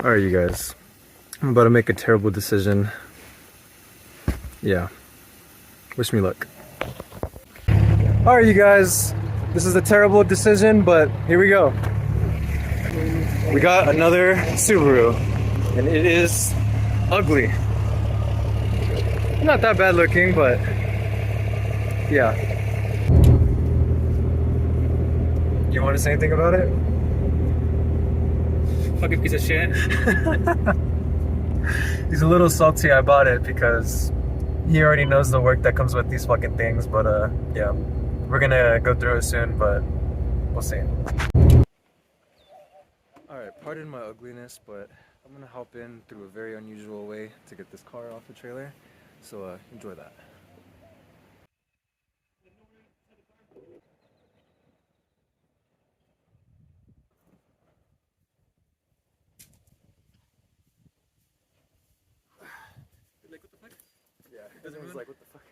Alright, you guys. I'm about to make a terrible decision. Yeah. Wish me luck. Alright, you guys. This is a terrible decision, but here we go. We got another Subaru, and it is ugly. Not that bad looking, but yeah. You want to say anything about it? Fucking piece of shit. He's a little salty I bought it because he already knows the work that comes with these fucking things, but yeah. We're gonna go through it soon, but we'll see. Alright, pardon my ugliness, but I'm gonna hop in through a very unusual way to get this car off the trailer, so enjoy that. Like, what the fuck? Yeah, everyone's like, what the fuck?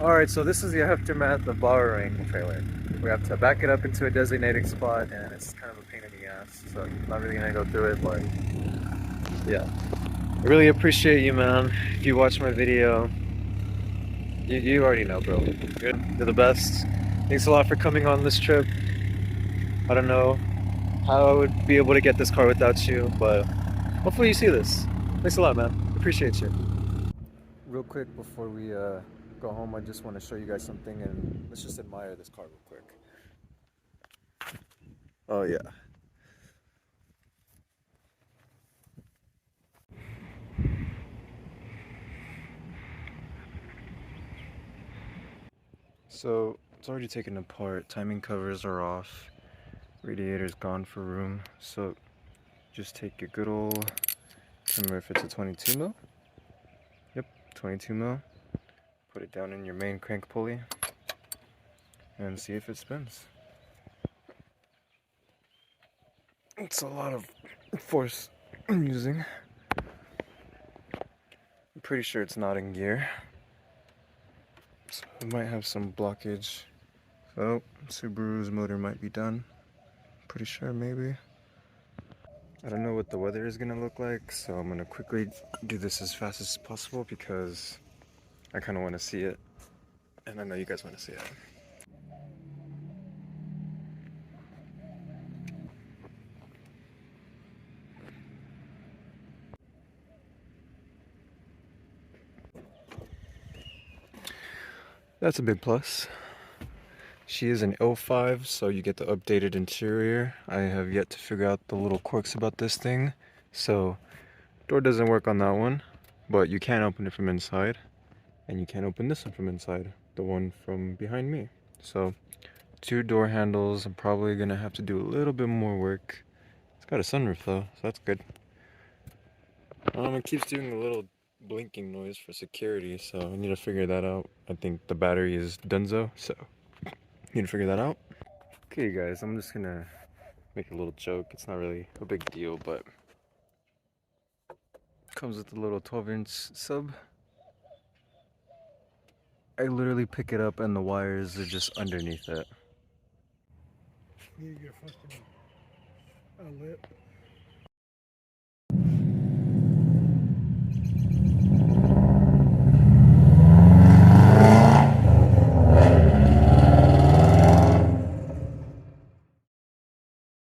Alright, so this is the aftermath of borrowing the trailer. We have to back it up into a designated spot, and it's kind of a pain in the ass, so I'm not really gonna go through it, but yeah. I really appreciate you, man. If you watch my video, you already know, bro. You're the best. Thanks a lot for coming on this trip. I don't know how I would be able to get this car without you, but hopefully you see this. Thanks a lot, man. Appreciate you. Real quick before we go home, I just want to show you guys something, and let's just admire this car real quick. Oh yeah. So it's already taken apart, timing covers are off, radiator's gone for room, so just take your good old, remember if it's a 22 mil? Yep, 22 mil. Put it down in your main crank pulley and see if it spins. It's a lot of force I'm using. I'm pretty sure it's not in gear. So it might have some blockage. Oh, Subaru's motor might be done. Pretty sure, maybe. I don't know what the weather is gonna look like, so I'm gonna quickly do this as fast as possible because I kind of want to see it, and I know you guys want to see it. That's a big plus. She is an L5, so you get the updated interior. I have yet to figure out the little quirks about this thing. So, door doesn't work on that one, but you can open it from inside. And you can open this one from inside, the one from behind me. So, 2 door handles. I'm probably gonna have to do a little bit more work. It's got a sunroof though, so that's good. It keeps doing a little blinking noise for security, so I need to figure that out. I think the battery is donezo, so need to figure that out. Okay guys, I'm just gonna make a little joke. It's not really a big deal, but comes with a little 12-inch sub. I literally pick it up and the wires are just underneath it. Need to get a fucking lip.